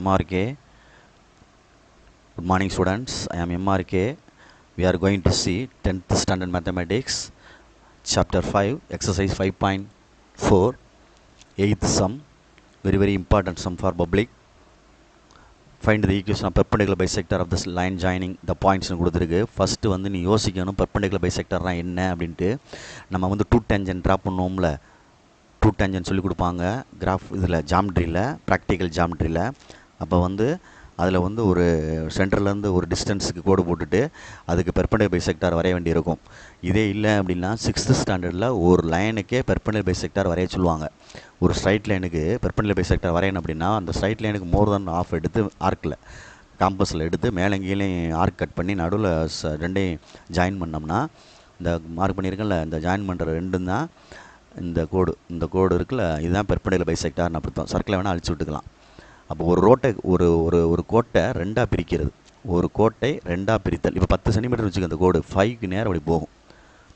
MRK. Good morning students, I am MRK. We are going to see 10th standard mathematics, chapter 5, exercise 5.4, 8th sum, very important sum for public. Find the equation of perpendicular bisector of this line joining the points னு கொடுத்துருக்கு. First வந்து நீ யோசிக்கணும் perpendicular bisectorனா என்ன அப்படின்ட்டு. நம்ம வந்து two tangent draw பண்ணுவோம்ல, டூ டேஞ்சன்ட் சொல்லி கொடுப்பாங்க கிராஃப் இதில் ஜாமெட்ரியில், ப்ராக்டிக்கல் ஜாமெட்ரியில். அப்போ வந்து அதில் வந்து ஒரு சென்டர்லேருந்து ஒரு டிஸ்டன்ஸுக்கு கோடு போட்டுட்டு அதுக்கு பெர்பெண்டிகுலர் பைசெக்டார் வரைய வேண்டியிருக்கும். இதே இல்லை அப்படின்னா 6th ஸ்டாண்டர்டில் ஒரு லைனுக்கே பெர்பெண்டிகுலர் பைசெக்டார் வரைய சொல்லுவாங்க. ஒரு ஸ்ட்ரைட் லைனுக்கு பெர்பெண்டிகுலர் பைசெக்டார் வரையணும் அப்படின்னா அந்த ஸ்ட்ரைட் லைனுக்கு மோர் தென் ஆஃப் எடுத்து ஆர்க்கில் காம்பஸில் எடுத்து மேலே கீழேயும் ஆர்க் கட் பண்ணி நடுவில் ரெண்டையும் ஜாயின் பண்ணோம்னா, இந்த மார்க் பண்ணியிருக்கல இந்த ஜாயின் பண்ணுற ரெண்டும் தான் இந்த கோடு இருக்குல்ல, இதுதான் பெர்பெண்டிகுலர் பைசெக்டார்னு அர்த்தம். சர்க்கிளை வேணால் அழிச்சு விட்டுக்கலாம். அப்போ ஒரு ரோட்டை ஒரு கோட்டை ரெண்டாக பிரிக்கிறது, ஒரு கோட்டை ரெண்டாக பிரித்தல். இப்போ 10 சென்டிமீட்டர் வச்சுக்க அந்த கோடு 5க்கு நேரம் அப்படி போகும்.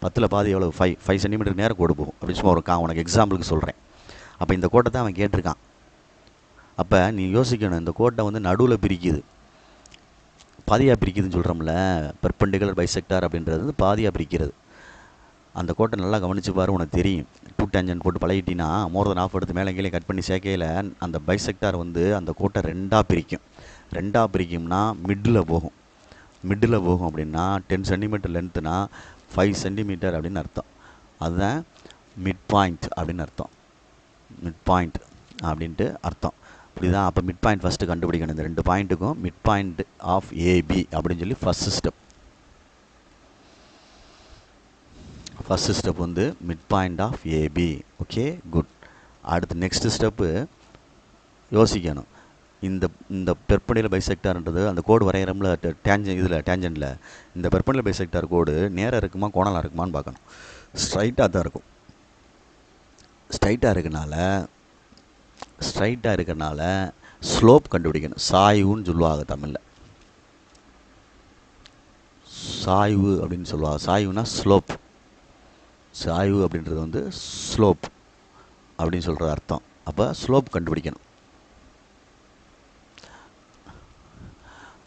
10ல் பாதி எவ்வளோ 5 சென்டிமீட்டருக்கு நேரம் கோடு போகும். அப்படி சும்மா உனக்கு எக்ஸாம்பிளுக்கு சொல்கிறேன். அப்போ இந்த கோட்டை தான் அவன் கேட்டிருக்கான். அப்போ நீ யோசிக்கணும், இந்த கோட்டை வந்து நடுவில் பிரிக்குது, பாதியாக பிரிக்குதுன்னு சொல்கிறோம்ல. பெர்பெண்டிகுலர் பைசெக்டார் அப்படின்றது வந்து பாதியாக பிரிக்கிறது. அந்த கோட்டை நல்லா கவனித்து பாரு, உனக்கு தெரியும். டூ டேஞ்சன்ட் போட்டு பழகிட்டினா மோர் தென் ஆஃப் எடுத்து மேலே கீழே கட் பண்ணி சேர்க்கையில் அந்த பைசெக்டார் வந்து அந்த கோட்டை ரெண்டாக பிரிக்கும்னா மிட்டில் போகும் அப்படின்னா 10 சென்டிமீட்டர் லென்த்துனா 5 சென்டிமீட்டர் அப்படின்னு அர்த்தம். அதுதான் மிட் பாயிண்ட் அப்படின்னு அர்த்தம். மிட் பாயிண்ட் அப்படின்ட்டு அர்த்தம். இப்படிதான். அப்போ மிட் பாயிண்ட் ஃபஸ்ட்டு கண்டுபிடிக்கணும். இந்த 2 பாயிண்ட்டுக்கும் மிட் பாயிண்ட் ஆஃப் ஏபி அப்படின்னு சொல்லி ஃபஸ்ட்டு ஸ்டெப் வந்து mid point of A B. Okay, good. அடுத்து நெக்ஸ்ட் ஸ்டெப்பு யோசிக்கணும். இந்த பெர்பெண்டிகுலர் பைசெக்டார்ன்றது அந்த கோடு வரைகிறோம்ல டேஞ்சன்ட்டில் இந்த பெர்பெண்டிகுலர் பைசெக்டார் கோடு நேராக இருக்குமா கோணலாக இருக்குமான்னு பார்க்கணும். ஸ்ட்ரைட்டாக தான் இருக்கும். ஸ்ட்ரைட்டாக இருக்கனால ஸ்லோப் கண்டுபிடிக்கணும். சாய்வுன்னு சொல்லுவாங்க தமிழில். சாய்வு அப்படின்னு சொல்லுவாங்க. சாய்வுனா ஸ்லோப். சாய்வு அப்படின்றது வந்து ஸ்லோப் அப்படின்னு சொல்கிற அர்த்தம். அப்போ ஸ்லோப் கண்டுபிடிக்கணும்.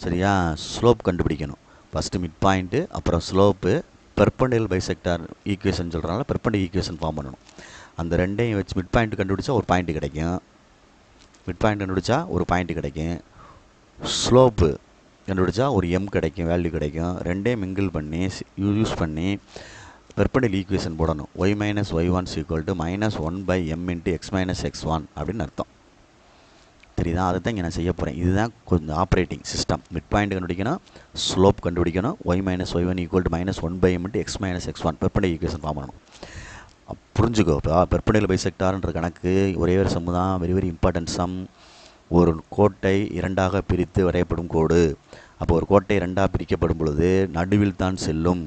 சரியா? ஸ்லோப் கண்டுபிடிக்கணும். ஃபஸ்ட்டு மிட் பாயிண்ட்டு, அப்புறம் ஸ்லோப்பு. பெர்பெண்டிகுலர் பைசெக்டார் ஈக்குவேஷன் சொல்கிறனால பெர்பெண்டிகுலர் ஈக்குவேஷன் ஃபார்ம் பண்ணணும். அந்த ரெண்டையும் வச்சு மிட் பாயிண்ட் கண்டுபிடிச்சா ஒரு பாயிண்ட் கிடைக்கும். ஸ்லோப்பு கண்டுபிடிச்சா ஒரு எம் கிடைக்கும், வேல்யூ கிடைக்கும். ரெண்டையும் மிங்கிள் பண்ணி யூஸ் பண்ணி பெர்பெண்டிகுலர் ஈக்குவேஷன் போடணும். y - y1 = -1/m × x - x1 அப்படின்னு அர்த்தம். தெரியுதா? அதை தான் இங்கே நான் செய்ய போகிறேன். இதுதான் கொஞ்சம் ஆப்ரேட்டிங் சிஸ்டம். மிட் பாயிண்ட் கண்டுபிடிக்கணும், ஸ்லோப் கண்டுபிடிக்கணும், y - y1 = -1/m × x - x1 perpendicular equation form பண்ணணும். புரிஞ்சுக்கோ. இப்போ பெர்பெண்டிகுலர் பைசெக்டார்ன்ற கணக்கு ஒரே ஒரு சம் தான், வெரி இம்பார்ட்டன்ட் சம். ஒரு கோட்டை இரண்டாக பிரித்து வரையப்படும் கோடு. அப்போ ஒரு கோட்டை இரண்டாக பிரிக்கப்படும் பொழுது நடுவில் தான் செல்லும்.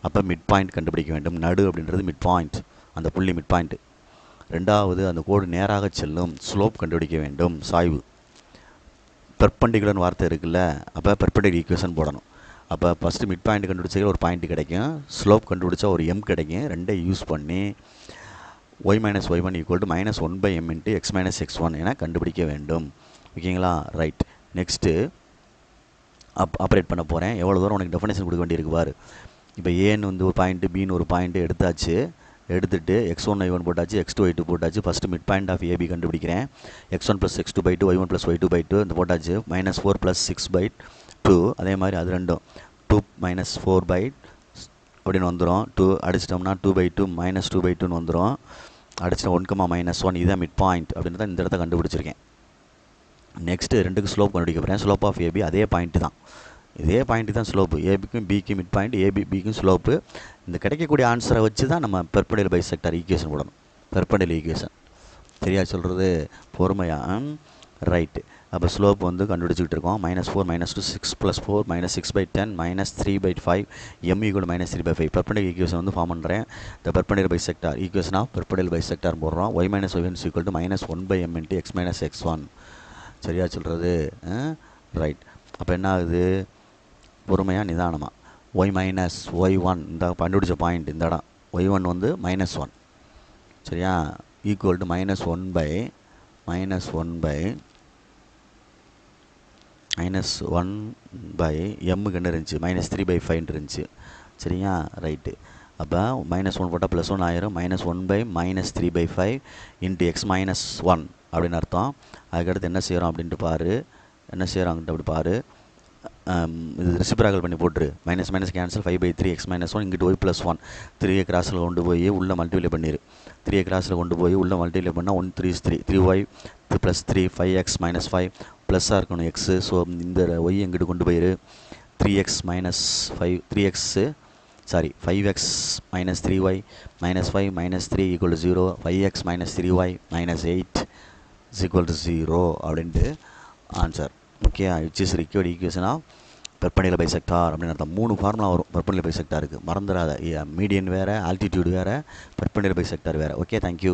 அப்போ மிட் பாயிண்ட் கண்டுபிடிக்க வேண்டும். நடு அப்படின்றது மிட் பாயிண்ட், அந்த புள்ளி மிட் பாயிண்ட். ரெண்டாவது, அந்த கோடு நேராக செல்லும். ஸ்லோப் கண்டுபிடிக்க வேண்டும், சாய்வு. பெர்பெண்டிகுலர்னு வார்த்தை இருக்குல்ல, அப்போ பெர்பெண்டிகுலர் ஈக்குவேஷன் போடணும். அப்போ ஃபஸ்ட்டு மிட் பாயிண்ட் கண்டுபிடிச்சா ஒரு பாயிண்ட் கிடைக்கும், ஸ்லோப் கண்டுபிடிச்சா ஒரு எம் கிடைக்கும். ரெண்டையும் யூஸ் பண்ணி y - y1 = -1/m × x - x1 என கண்டுபிடிக்க வேண்டும். ஓகேங்களா? ரைட். நெக்ஸ்ட்டு ஆப்ரேட் பண்ண போகிறேன். எவ்வளோ தூரம் உனக்கு டெஃபினேஷன் கொடுக்க வேண்டியிருக்கு பாரு. இப்போ ஏன்னு வந்து ஒரு பாயிண்ட்டு, பின்னு ஒரு பாயிண்ட்டு எடுத்துட்டு x1 y1 போட்டாச்சு, x2 y2 போட்டாச்சு. First mid point of A B கண்டுபிடிக்கிறேன். x1 + x2/2 y1 + y2/2 இந்த போட்டாச்சு. -4 + 6/2 அதே மாதிரி அது ரெண்டும் 2 - 4 அப்படின்னு வந்துடும். 2 அடிச்சிட்டோம்னா 2/2 - 2/2ன்னு வந்துடும். அடிச்சிட்டோம் 1, -1 இதுதான் மிட் பாயிண்ட் அப்படின்னு தான் இந்த இடத்த கண்டுபிடிச்சிருக்கேன். நெக்ஸ்ட்டு ரெண்டுக்கு ஸ்லோப் கண்டுபிடிக்க போகிறேன். ஸ்லோப் ஆஃப் ஏபி அதே பாயிண்ட்டு தான், இதே பாயிண்ட்டு தான் ஸ்லோப்பு. ஏபிக்கும் பிக்கும் மிட் பாயிண்ட், பிக்கும் ஸ்லோப்பு. இந்த கிடைக்கக்கூடிய ஆன்சரை வச்சு தான் நம்ம பெர்பெண்டிகுலர் பைசெக்டார் ஈக்குவேஷன் போடணும். பெர்பெண்டிகுலர் ஈக்குவேஷன் சரியா சொல்கிறது? பொறுமையாக. ரைட்டு. அப்போ ஸ்லோப் வந்து கண்டுபிடிச்சிக்கிட்டு இருக்கோம். -4 - 2 6 + 4 -6/10 -3/5 m = -3/5 பெர்பெண்டிகுலர் ஈக்குவேஷன் வந்து ஃபார்ம் பண்ணுறேன். இந்த perpendicular bisector equation of perpendicular bisector போடுறோம். y - y1 = -1/m × x - x1 சரியா சொல்கிறது? ரைட். அப்போ என்ன ஆகுது? பொறுமையாக நிதானமாக y - y1 இந்த கண்டுபிடிச்ச பாயிண்ட் இந்த இடம் y1 வந்து -1 சரியா, ஈக்குவல் டு -1/- -1/mக்கு என்ன இருந்துச்சு -3/5 இருந்துச்சு. சரியா, ரைட்டு. அப்போ -1 போட்டால் +1 ஆயிரும். -1/-3/5 இன்ட்டு x - 1 அப்படின்னு அர்த்தம். அதுக்கடுத்து என்ன செய்கிறோம் அப்படின்ட்டு பாரு, என்ன செய்கிறாங்கன்ட்டு அப்படி பாரு. இது ரெசிப்ராக்கல் பண்ணி போட்டுரு. மைனஸ் மைனஸ் கேன்சல் 5/3 x - 1 இங்கிட்டு y +1 3 கிராஸில் கொண்டு போய் உள்ளே மல்டிப்ளை பண்ணிடு. 3 கிராஸில் கொண்டு போய் உள்ளே மல்டிப்ளை பண்ணால் 1 3 is 3 3y +3 5x - 5 ப்ளஸ்ஸாக இருக்கணும் எக்ஸு. ஸோ இந்த ஒய் எங்கிட்டு கொண்டு போயிரு. 3x - 5 3x 5x - 3y -5 -3 = 0 5x - 3y -8 = 0 அப்படின்ட்டு answer. Okay, which is required equation of perpendicular bisector அப்படின்னு அர்த்தம். 3 ஃபார்முலா வரும் பெர்பெண்டிகுலர் பைசெக்டாருக்கு, மறந்துடாத. மீடியன் வேறு, ஆல்டிடியூட் வேறு, பெர்பெண்டிகுலர் பைசெக்டார் வேறு. Okay, thank you.